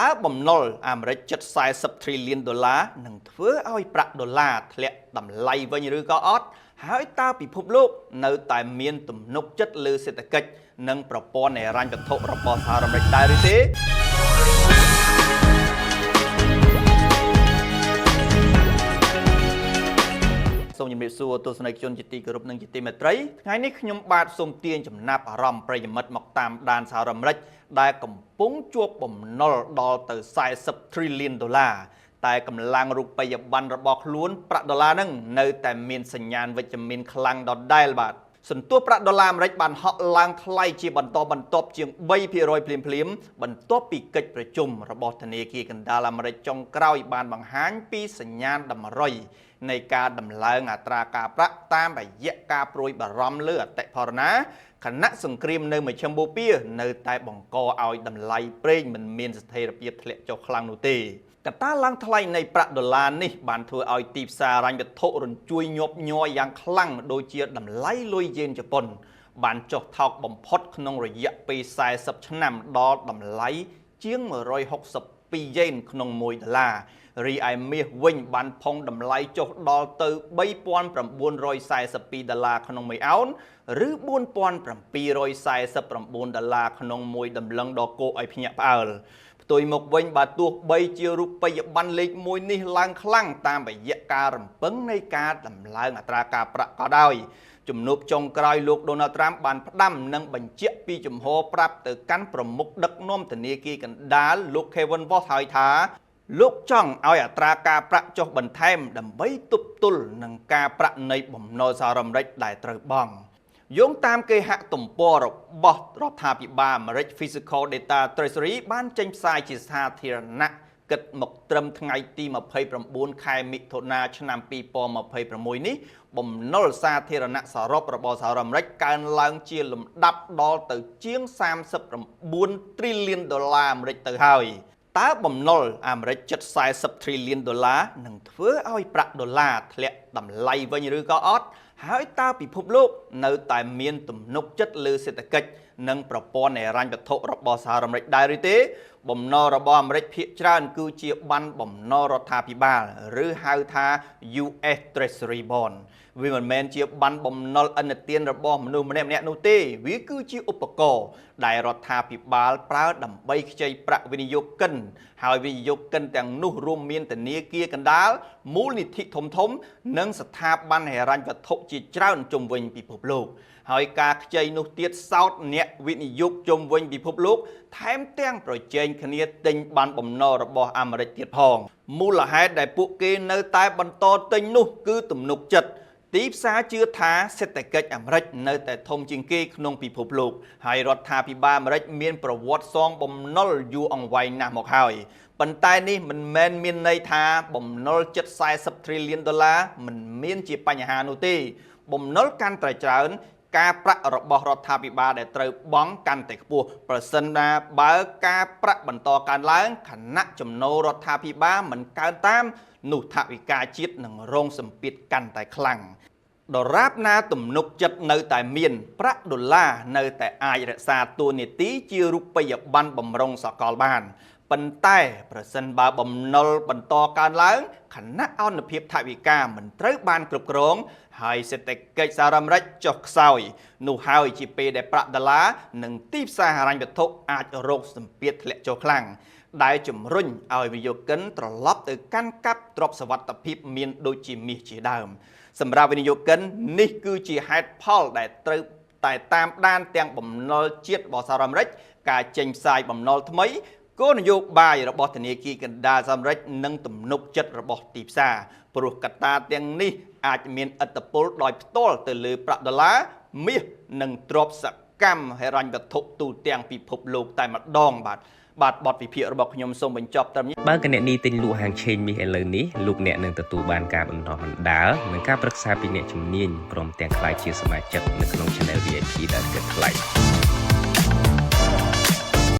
តើបំណុលអាមេរិកជិត40 trillion ដុល្លារនឹងធ្វើឲ្យប្រាក់ដុល្លារធ្លាក់តម្លៃវិញឬក៏អត់ហើយតើពិភពលោកនៅតែមានទំនុកចិត្តលើសេដ្ឋកិច្ចនិងប្រព័ន្ធហិរញ្ញវត្ថុរបស់សហរដ្ឋអាមេរិកដែរឬទេសូមជម្រាបសួរទស្សនិកជនជាទីគោរពនិងជាទីមេត្រីថ្ងៃនេះខ្ញុំបាទសូមទាញចំណាប់អារម្មណ៍ប្រិយមិត្តមកតាមដានសហរដ្ឋអាមេរិកដែលកំពុងជួបបំណុលដល់ទៅ40 trillion ដុល្លារតែកម្លាំងរូបិយប័ណ្ណរបស់ខ្លួនប្រាក់ដុល្លារនឹងនៅតែមានសញ្ញាណវិជ្ជមានខ្លាំងដដែលបាទសន្ទុះប្រាក់ដុល្លារអាមេរិកបានហក់ឡើងថ្លៃជាបន្តបន្ទាប់ជាង 3% ភ្លាមៗបន្ទាប់ពីកិច្ចប្រជុំរបស់ធនាគារកណ្ដាលអាមេរិកចុងក្រោយបានបង្ហាញពីសញ្ញាណតម្រុយនៃការដំឡើងអត្រាការប្រាក់តាមរយៈការព្រួយបារម្ភលើអតិផរណាខណៈសង្គ្រាមនៅមជ្ឈិមបូព៌ានៅតែបង្កឲ្យតម្លៃប្រេងមិនមានស្ថិរភាពធ្លាក់ចុះខ្លាំងនោះទេកត្តាឡើងថ្លៃនៃប្រាក់ដុល្លារនេះបានធ្វើឲ្យទីផ្សារហិរញ្ញវត្ថុរញ្ជួយញាប់ញ័រយ៉ាងខ្លាំងដូចជាតម្លៃលុយយេនជប៉ុនបានចុះថោកបំផុតក្នុងរយៈពេល40ឆ្នាំដល់តម្លៃជាង162យេនក្នុង1ដុល្លាររីឯមាសវិញបានផុងតម្លៃចុះដល់ទៅ3942ដុល្លារក្នុង1អោនឬ4749ដុល្លារក្នុង1តម្លឹងដ៏គួរឲ្យភ្ញាក់ផ្អើលផ្ទុយមកវិញបើទោះបីជារូបិយប័ណ្ណលេខ1នេះឡើងខ្លាំងតាមរយៈការរំពឹងនៃការដំឡើងអត្រាការប្រាក់ក៏ដោយជំនួបចុងក្រោយលោក Donald Trump បានផ្ដាំនិងបញ្ជាក់ពីជំហរប្រាប់ទៅកាន់ប្រមុខដឹកនាំធនាគារកណ្ដាលលោក Kevin Warsh ហើយថាលោកចង់ឲ្យអត្រាការប្រាក់ចុះបន្ថែមដើម្បីទប់ទល់នឹងការប្រាក់នៃបំណុលសហរដ្ឋអាមេរិកដែលត្រូវបង់យោងតាមគេហទំព័ររបស់រដ្ឋាភិបាលអាមេរិក Physical Data Treasury បានចេញផ្សាយជាសាធារណៈគិតមកត្រឹមថ្ងៃទី29ខែមិថុនាឆ្នាំ2026នេះបំណុលសាធារណៈសរុបរបស់សហរដ្ឋអាមេរិកកើនឡើងជាលំដាប់ដល់ទៅជាង39 trillion ដុល្លារអាមេរិកទៅហើយតើបំណុលអាមេរិកជិត40 trillion ដុល្លារនឹងធ្វើឲ្យប្រាក់ដុល្លារធ្លាក់តម្លៃវិញឬក៏អត់ហើយតើពិភពលោកនៅតែមានទំនុកចិត្តលើសេដ្ឋកិច្ចនិងប្រព័ន្ធហិរញ្ញវត្ថុរបស់សហរដ្ឋអាមេរិកដែរឬទេបំណុលរបស់អាមេរិកភាគច្រើនគឺជាប័ណ្ណបំណុលរដ្ឋាភិបាលឬហៅថា US Treasury Bond វាមិនមែនជាប័ណ្ណបំណុលឥណទានរបស់មនុស្សម្នាក់ៗនោះទេវាគឺជាឧបករណ៍ដែលរដ្ឋាភិបាលប្រើដើម្បីខ្ចីប្រាក់វិនិយោគិនហើយវិនិយោគិនទាំងនោះរួមមានធនាគារកណ្ដាលមូលនិធិធំៗនិងស្ថាប័នហិរញ្ញវត្ថុជាច្រើនជុំវិញពិភពលោកហើយការខ្ចីនោះទៀតសោតអ្នកវិនិយោគជុំវិញពិភពលោកថែមទាំងប្រជែងគ្នាទិញប័ណ្ណបំណុលរបស់អាមេរិកទៀតផងមូលហេតុដែលពួកគេនៅតែបន្តទិញនោះគឺទំនុកចិត្តទីផ្សារជឿថាសេដ្ឋកិច្ចអាមេរិកនៅតែធំជាងគេក្នុងពិភពលោកហើយរដ្ឋាភិបាលអាមេរិកមានប្រវត្តិសងបំណុលយូរអង្វែងណាស់មកហើយប៉ុន្តែនេះមិនមែនមានន័យថាបំណុលជិត40 trillion ដុល្លារមិនមានជាបញ្ហានោះទេបំណុលកាន់តែច្រើនការប្រាក់របស់រដ្ឋាភិបាលដែលត្រូវបង់កាន់តែខ្ពស់ប្រសិនណាបើការប្រាក់បន្តកើនឡើងខណៈចំណូលរដ្ឋាភិបាលមិនកើនតាមនោះថវិកាជាតិនឹងរងសម្ពាធកាន់តែខ្លាំងដរាបណាទំនុកចិត្តនៅតែមានប្រាក់ដុល្លារនៅតែអាចរក្សាតួនាទីជារូបិយប័ណ្ណបម្រុងសកលបានប៉ុន្តែប្រសិនបើបំណុលបន្តកើនឡើងខណៈអនុភាពថវិកាមិនត្រូវបានគ្រប់គ្រងហើយសេដ្ឋកិច្ចសហរដ្ឋអាមេរិកចុះខ្សោយនោះហើយជាពេលដែលប្រាក់ដុល្លារនិងទីផ្សារហិរញ្ញវត្ថុអាចរងសម្ពាធធ្លាក់ចុះខ្លាំងដែលជំរុញឲ្យវិនិយោគិនត្រឡប់ទៅកាន់កាប់ទ្រព្យសុវត្ថិភាពមានដូចជាមាសជាដើមសម្រាប់វិនិយោគិននេះគឺជាហេតុផលដែលត្រូវតែតាមដានទាំងបំណុលជាតិរបស់សហរដ្ឋអាមេរិកការចេញផ្សាយបំណុលថ្មីគោលនយោបាយរបស់ធនាគារកណ្ដាលសហរដ្ឋអាមេរិកនិងទំនុកចិត្តរបស់ទីផ្សារព្រោះកត្តាទាំងនេះអាចមានឥទ្ធិពលដោយផ្ទាល់ទៅលើប្រាក់ដុល្លារមាសនិងទ្រព្យសកម្មហិរញ្ញវត្ថុទូទាំងពិភពលោកតែម្ដងបាទបទវិភាគរបស់ខ្ញុំសូមបញ្ចប់ត្រឹមនេះបើកអ្នកនេះទិញលក់ហាងឆេងមាសឥឡូវនេះលោកអ្នកនឹងទទួលបានការបណ្ដុះបណ្ដាលនិងការប្រឹក្សាពីអ្នកជំនាញព្រមទាំងក្លាយជាសមាជិកនៅក្នុង Channel VIP ដែលគិតថ្លៃ